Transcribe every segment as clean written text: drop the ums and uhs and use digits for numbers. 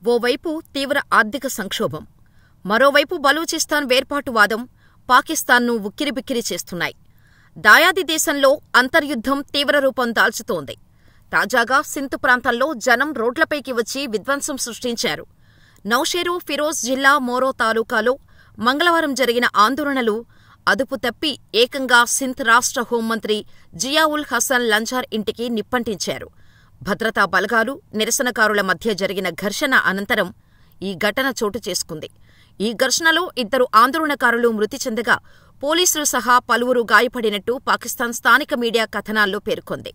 ఓవైపు తీవ్ర ఆర్థిక సంక్షోభం, మరోవైపు బలూచిస్తాన్ వేర్పాటువాదం పాకిస్తాన్ను ఉక్కిరిబిక్కిరి చేస్తున్నాయి. దాయాది దేశంలో అంతర్యుద్ధం తీవ్రరూపం దాల్చుతోంది. తాజాగా సింధ్ ప్రాంతంలో జనం రోడ్లపైకి వచ్చి విధ్వంసం సృష్టించారు. నౌషేరు ఫిరోజ్ జిల్లా మోరో తాలూకాలో మంగళవారం జరిగిన ఆందోళనలు అదుపు తప్పి ఏకంగా సింధ్ రాష్ట్ర హోంమంత్రి జియావుల్ హసన్ లంజార్ ఇంటికి నిప్పంటించారు. భద్రతా బలగాలు, నిరసనకారుల మధ్య జరిగిన ఘర్షణ అనంతరం ఈ ఘటన చోటు చేసుకుంది. ఈ ఘర్షణలో 2 ఆందోళనకారులు మృతి చెందగా పోలీసులు సహా పలువురు గాయపడినట్టు పాకిస్తాన్ స్థానిక మీడియా కథనాల్లో పేర్కొంది.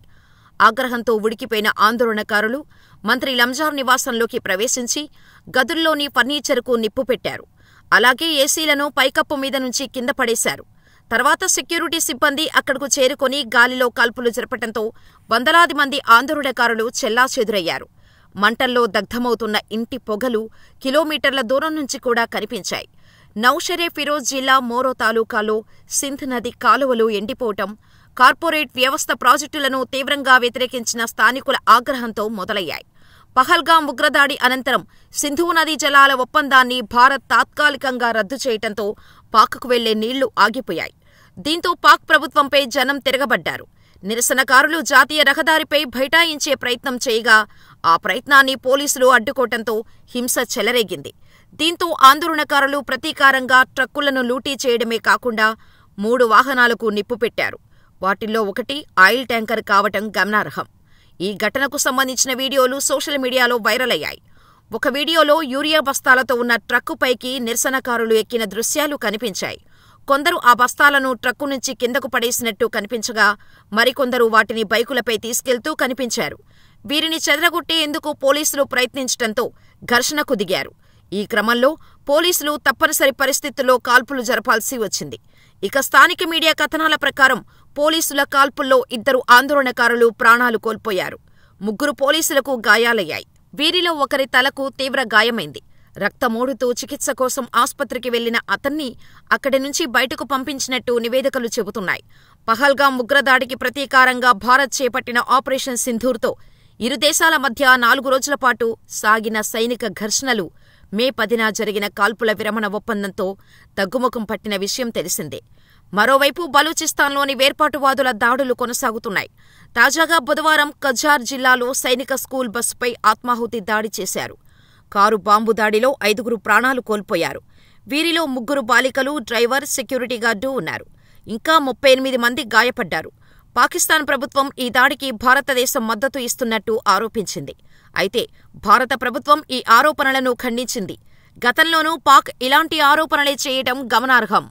ఆగ్రహంతో ఉడికిపోయిన ఆందోళనకారులు మంత్రి లంజార్ నివాసంలోకి ప్రవేశించి గదుల్లోని ఫర్నిచర్కు నిప్పు పెట్టారు. అలాగే ఏసీలను పైకప్పు మీద నుంచి కింద పడేశారు. తర్వాత సెక్యూరిటీ సిబ్బంది అక్కడకు చేరుకొని గాలిలో కాల్పులు జరపడంతో వందలాది మంది ఆందోళనకారులు చెల్లాచెదురయ్యారు. మంటల్లో దగ్ధమవుతున్న ఇంటి పొగలు కిలోమీటర్ల దూరం నుంచి కూడా కనిపించాయి. నౌషెరే ఫిరోజ్ జిల్లా మోరో తాలూకాలో సింధ్ నది కాలువలు ఎండిపోవటం, కార్పొరేట్ వ్యవస్థ ప్రాజెక్టులను తీవ్రంగా వ్యతిరేకించిన స్థానికుల ఆగ్రహంతో మొదలయ్యాయి. పహల్గాం ఉగ్రదాడి అనంతరం సింధు నదీ జలాల ఒప్పందాన్ని భారత్ తాత్కాలికంగా రద్దు చేయటంతో పాక్కు వెళ్లే నీళ్లు ఆగిపోయాయి. దీంతో పాక్ ప్రభుత్వంపై జనం తిరగబడ్డారు. నిరసనకారులు జాతీయ రహదారిపై బైఠాయించే ప్రయత్నం చేయగా ఆ ప్రయత్నాన్ని పోలీసులు అడ్డుకోవటంతో హింస చెలరేగింది. దీంతో ఆందోళనకారులు ప్రతీకారంగా ట్రక్కులను లూటీ చేయడమే కాకుండా 3 వాహనాలకు నిప్పు పెట్టారు. వాటిల్లో ఒకటి ఆయిల్ ట్యాంకర్ కావటం గమనార్హం. ఈ ఘటనకు సంబంధించిన వీడియోలు సోషల్ మీడియాలో వైరల్ అయ్యాయి. ఒక వీడియోలో యూరియా బస్తాలతో ఉన్న ట్రక్కుపైకి నిరసనకారులు ఎక్కిన దృశ్యాలు కనిపించాయి. కొందరు ఆ బస్తాలను ట్రక్కు నుంచి కిందకు పడేసినట్టు కనిపించగా మరికొందరు వాటిని బైకులపై తీసుకెళ్తూ కనిపించారు. వీరిని చెదరగొట్టేందుకు పోలీసులు ప్రయత్నించటంతో ఘర్షణకు దిగారు. ఈ క్రమంలో పోలీసులు తప్పనిసరి పరిస్థితుల్లో కాల్పులు జరపాల్సి వచ్చింది. ఇక స్థానిక మీడియా కథనాల ప్రకారం పోలీసుల కాల్పుల్లో 2 ఆందోళనకారులు ప్రాణాలు కోల్పోయారు. 3 పోలీసులకు గాయాలయ్యాయి. వీరిలో ఒకరి తలకు తీవ్ర గాయమైంది. రక్తమోడుతూ చికిత్స కోసం ఆస్పత్రికి వెళ్లిన అతన్ని అక్కడి నుంచి బయటకు పంపించినట్టు నివేదికలు చెబుతున్నాయి. పహల్గాం ఉగ్రదాడికి ప్రతీకారంగా భారత్ చేపట్టిన ఆపరేషన్ సింధూర్తో ఇరు దేశాల మధ్య 4 రోజుల పాటు సాగిన సైనిక ఘర్షణలు మే 10న జరిగిన కాల్పుల విరమణ ఒప్పందంతో తగ్గుముఖం పట్టిన విషయం తెలిసిందే. మరోవైపు బలూచిస్తాన్లోని వేర్పాటువాదుల దాడులు కొనసాగుతున్నాయి. తాజాగా బుధవారం కజార్ జిల్లాలో సైనిక స్కూల్ బస్సుపై ఆత్మాహుతి దాడి చేశారు. కారు బాంబు దాడిలో 5 ప్రాణాలు కోల్పోయారు. వీరిలో 3 బాలికలు, డ్రైవర్, సెక్యూరిటీ గార్డు ఉన్నారు. ఇంకా 38 మంది గాయపడ్డారు. పాకిస్తాన్ ప్రభుత్వం ఈ దాడికి భారతదేశం మద్దతు ఇస్తున్నట్టు ఆరోపించింది. అయితే భారత ప్రభుత్వం ఈ ఆరోపణలను ఖండించింది. గతంలోనూ పాక్ ఇలాంటి ఆరోపణలే చేయడం గమనార్హం.